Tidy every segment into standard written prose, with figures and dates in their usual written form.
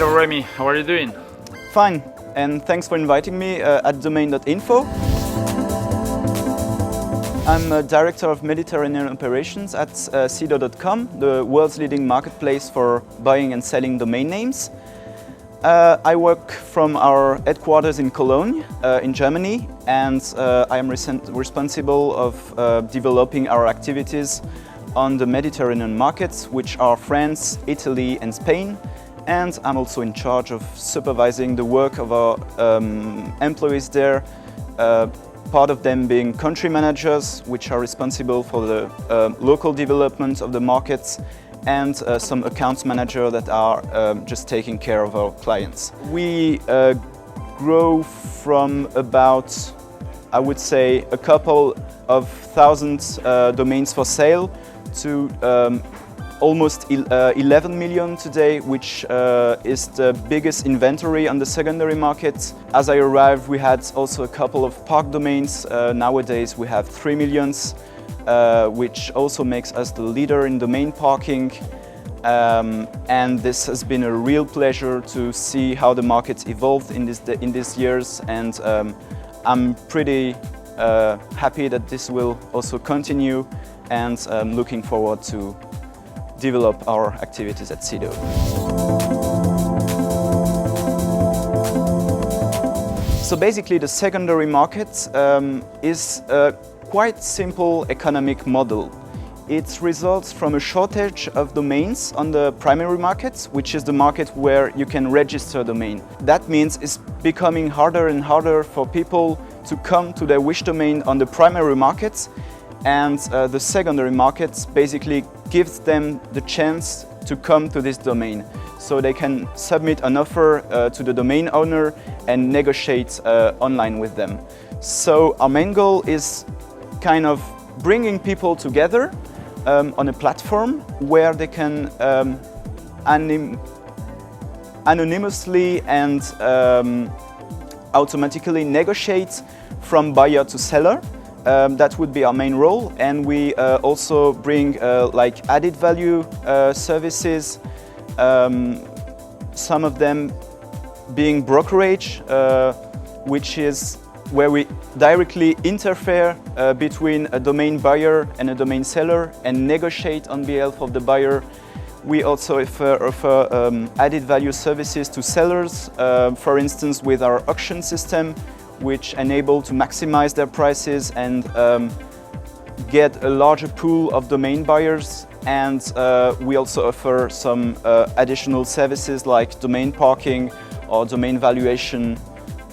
Hello Rémy, how are you doing? Fine, and thanks for inviting me at domain.info. I'm a Director of Mediterranean Operations at SEDO.com, the world's leading marketplace for buying and selling domain names. I work from our headquarters in Cologne, in Germany, and I am responsible of developing our activities on the Mediterranean markets, which are France, Italy and Spain. And I'm also in charge of supervising the work of our employees there, part of them being country managers, which are responsible for the local development of the markets, and some accounts managers that are just taking care of our clients. We grow from about, I would say, a couple of thousand domains for sale to almost 11 million today, which is the biggest inventory on the secondary market. As I arrived, we had also a couple of park domains. Nowadays we have 3 million, which also makes us the leader in domain parking. And this has been a real pleasure to see how the market evolved in these years, and I'm pretty happy that this will also continue, and looking forward to develop our activities at SEDO. So basically the secondary market is a quite simple economic model. It results from a shortage of domains on the primary market, which is the market where you can register a domain. That means it's becoming harder and harder for people to come to their wish domain on the primary market, and the secondary market basically gives them the chance to come to this domain. So they can submit an offer to the domain owner and negotiate online with them. So our main goal is kind of bringing people together on a platform where they can anonymously and automatically negotiate from buyer to seller. That would be our main role, and we also bring like added value services, some of them being brokerage, which is where we directly interfere between a domain buyer and a domain seller and negotiate on behalf of the buyer. We also offer added value services to sellers, for instance with our auction system, which enable to maximize their prices and get a larger pool of domain buyers. And we also offer some additional services like domain parking or domain valuation,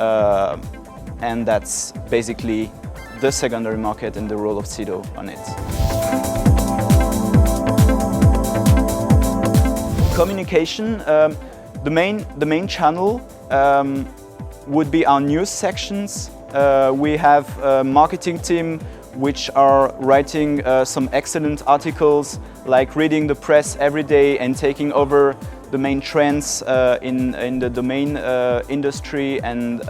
and that's basically the secondary market and the role of SEDO on it. Communication, the main channel would be our news sections. We have a marketing team which are writing some excellent articles, like reading the press every day and taking over the main trends in the domain industry and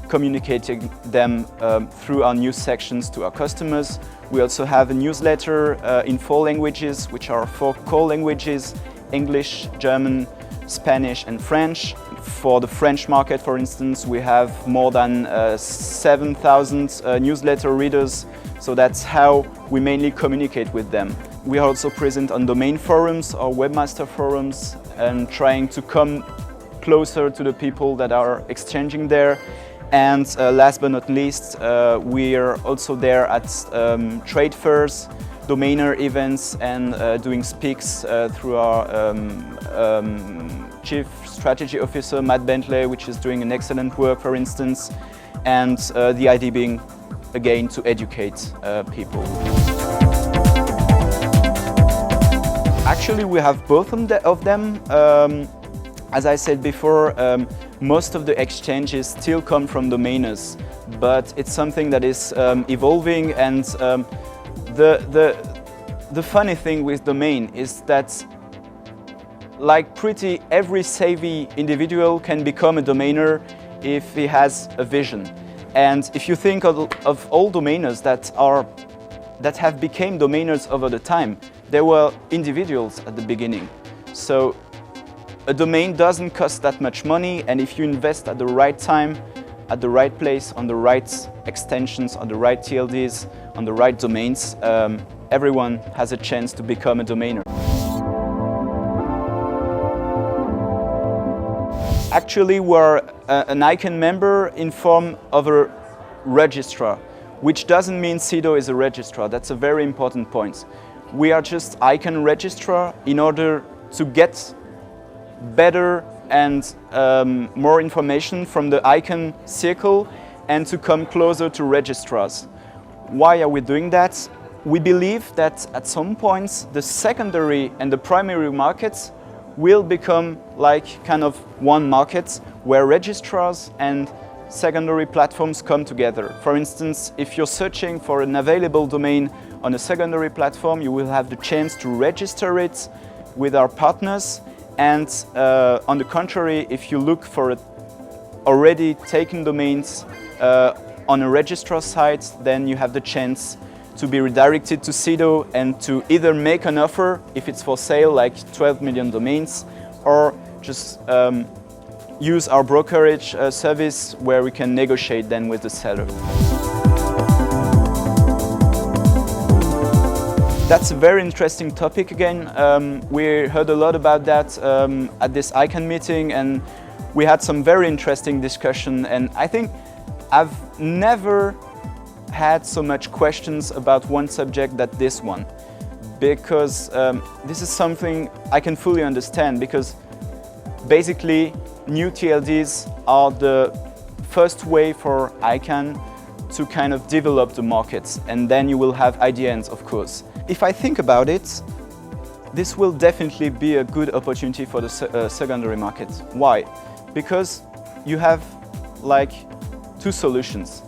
communicating them through our news sections to our customers. We also have a newsletter in 4 languages, which are 4 core languages: English, German, Spanish and French. For the French market, for instance, we have more than 7,000 newsletter readers, so that's how we mainly communicate with them. We are also present on domain forums or webmaster forums and trying to come closer to the people that are exchanging there. And last but not least, we are also there at trade fairs, domainer events, and doing speaks through our Chief Strategy Officer, Matt Bentley, which is doing an excellent work, for instance, and the idea being, again, to educate people. Actually, we have both of them. As I said before, most of the exchanges still come from domainers, but it's something that is evolving, and the funny thing with domain is that like pretty every savvy individual can become a domainer if he has a vision. And if you think of all domainers that have become domainers over the time, they were individuals at the beginning. So a domain doesn't cost that much money, and if you invest at the right time, at the right place, on the right extensions, on the right TLDs, on the right domains, everyone has a chance to become a domainer. Actually, we're an ICANN member in form of a registrar, which doesn't mean SEDO is a registrar. That's a very important point. We are just ICANN registrar in order to get better and more information from the ICANN circle and to come closer to registrars. Why are we doing that? We believe that at some points the secondary and the primary markets will become like kind of one market where registrars and secondary platforms come together. For instance, if you're searching for an available domain on a secondary platform, you will have the chance to register it with our partners. And on the contrary, if you look for already taken domains on a registrar site, then you have the chance to be redirected to SEDO and to either make an offer if it's for sale, like 12 million domains, or just use our brokerage service where we can negotiate then with the seller. That's a very interesting topic again. We heard a lot about that at this ICANN meeting, and we had some very interesting discussion, and I think I've never had so much questions about one subject that this one, because this is something I can fully understand, because basically new TLDs are the first way for ICANN to kind of develop the markets, and then you will have IDNs, of course. If I think about it, this will definitely be a good opportunity for the secondary market. Why? Because you have like two solutions.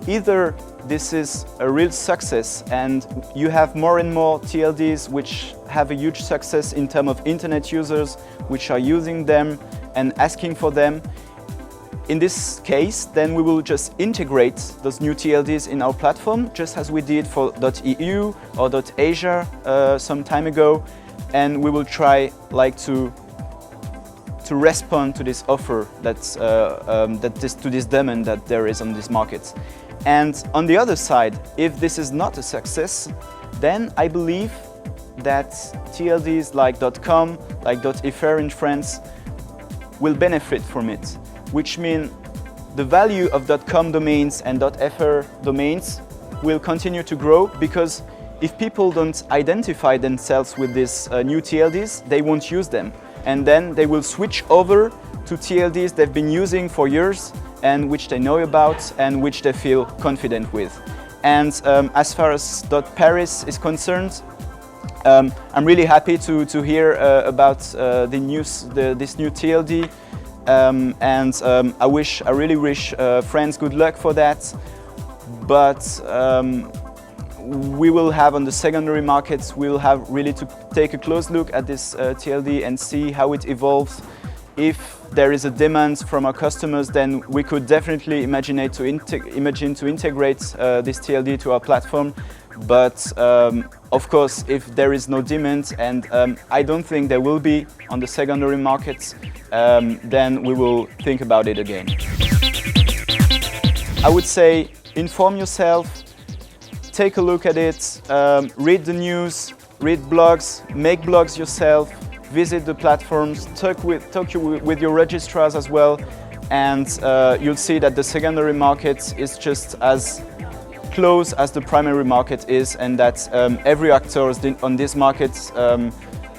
Either this is a real success and you have more and more TLDs which have a huge success in terms of internet users which are using them and asking for them. In this case, then we will just integrate those new TLDs in our platform, just as we did for .eu or .asia some time ago, and we will try like to respond to this offer that's to this demand that there is on this market. And on the other side, if this is not a success, then I believe that TLDs like .com, like .fr in France, will benefit from it, which means the value of .com domains and .fr domains will continue to grow, because if people don't identify themselves with these new TLDs, they won't use them. And then they will switch over to TLDs they've been using for years and which they know about and which they feel confident with. And as far as .paris is concerned, I'm really happy to hear about this new TLD, and I really wish France good luck for that. But we will have on the secondary markets, we'll have really to take a close look at this TLD and see how it evolves. If there is a demand from our customers, then we could definitely imagine to integrate this TLD to our platform. But of course, if there is no demand, and I don't think there will be on the secondary markets, then we will think about it again. I would say inform yourself, take a look at it, read the news, read blogs, make blogs yourself, visit the platforms, talk with your registrars as well, and you'll see that the secondary market is just as close as the primary market is, and that every actor on this market,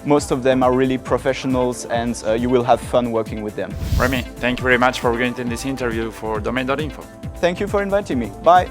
most of them are really professionals, and you will have fun working with them. Rémy, thank you very much for getting this interview for domain.info. Thank you for inviting me. Bye.